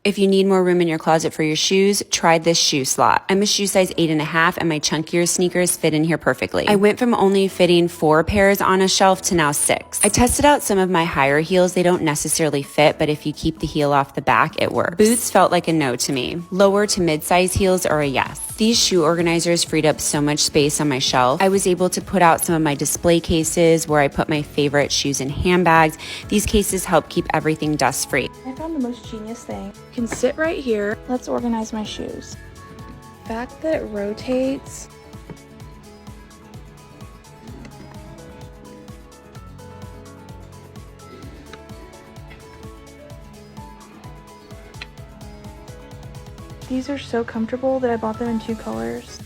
If you need more room in your closet for your shoes, try this shoe slot. I'm a shoe size 8.5 and my chunkier sneakers fit in here perfectly. I went from only fitting 4 pairs on a shelf to now 6. I tested out some of my higher heels. They don't necessarily fit, but if you keep the heel off the back, it works. Boots felt like a no to me. Lower to mid-size heels are a yes. These shoe organizers freed up so much space on my shelf. I was able to put out some of my display cases where I put my favorite shoes and handbags. These cases help keep everything dust-free. I found the most genius thing. You can sit right here. Let's organize my shoes. The fact that it rotates. These are so comfortable that I bought them in 2 colors.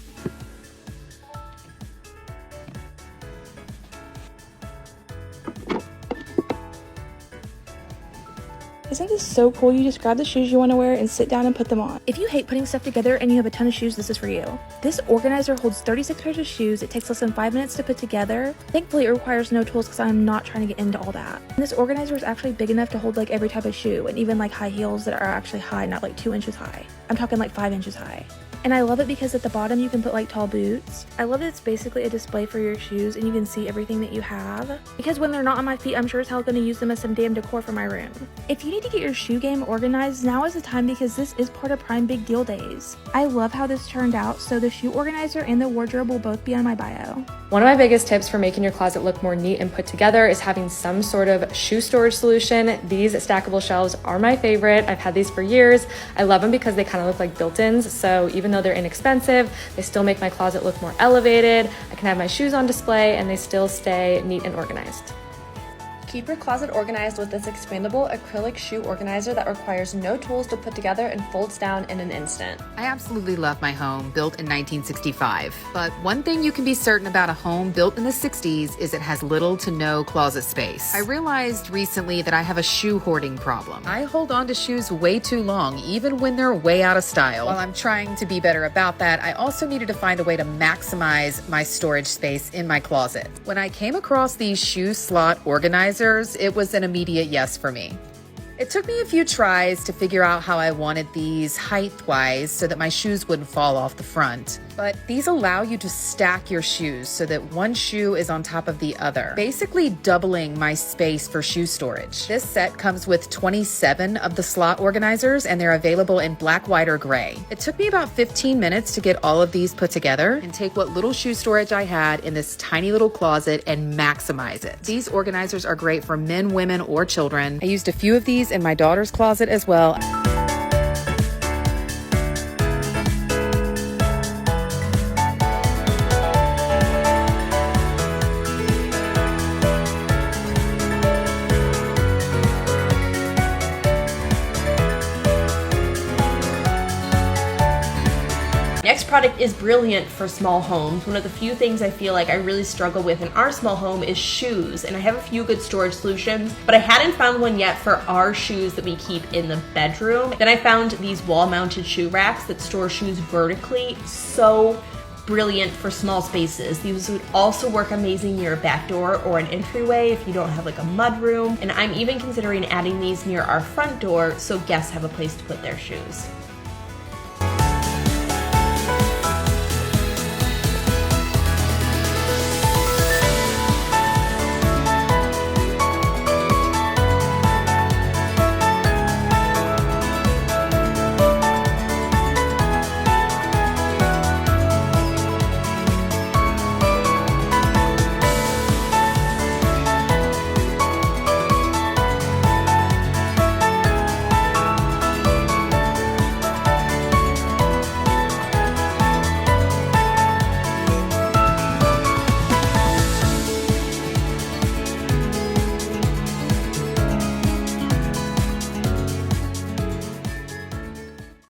Isn't this so cool? You just grab the shoes you want to wear and sit down and put them on. If you hate putting stuff together and you have a ton of shoes, this is for you. This organizer holds 36 pairs of shoes. It takes less than 5 minutes to put together. Thankfully, it requires no tools because I'm not trying to get into all that. And this organizer is actually big enough to hold like every type of shoe and even like high heels that are actually high, not like 2 inches high. I'm talking like 5 inches high. And I love it because at the bottom you can put like tall boots. I love that it's basically a display for your shoes and you can see everything that you have. Because when they're not on my feet, I'm sure as hell gonna use them as some damn decor for my room. If you need to get your shoe game organized, now is the time because this is part of Prime Big Deal Days. I love how this turned out, so the shoe organizer and the wardrobe will both be on my bio. One of my biggest tips for making your closet look more neat and put together is having some sort of shoe storage solution. These stackable shelves are my favorite. I've had these for years. I love them because they kind of look like built-ins, so even though they're inexpensive, they still make my closet look more elevated. I can have my shoes on display and they still stay neat and organized. Keep your closet organized with this expandable acrylic shoe organizer that requires no tools to put together and folds down in an instant. I absolutely love my home, built in 1965. But one thing you can be certain about a home built in the 60s is it has little to no closet space. I realized recently that I have a shoe hoarding problem. I hold on to shoes way too long, even when they're way out of style. While I'm trying to be better about that, I also needed to find a way to maximize my storage space in my closet. When I came across these shoe slot organizers, it was an immediate yes for me. It took me a few tries to figure out how I wanted these height-wise so that my shoes wouldn't fall off the front. But these allow you to stack your shoes so that one shoe is on top of the other, basically doubling my space for shoe storage. This set comes with 27 of the slot organizers and they're available in black, white, or gray. It took me about 15 minutes to get all of these put together and take what little shoe storage I had in this tiny little closet and maximize it. These organizers are great for men, women, or children. I used a few of these in my daughter's closet as well. Next product is brilliant for small homes. One of the few things I feel like I really struggle with in our small home is shoes, and I have a few good storage solutions, but I hadn't found one yet for our shoes that we keep in the bedroom. Then I found these wall-mounted shoe racks that store shoes vertically. So brilliant for small spaces. These would also work amazing near a back door or an entryway if you don't have like a mud room. And I'm even considering adding these near our front door so guests have a place to put their shoes.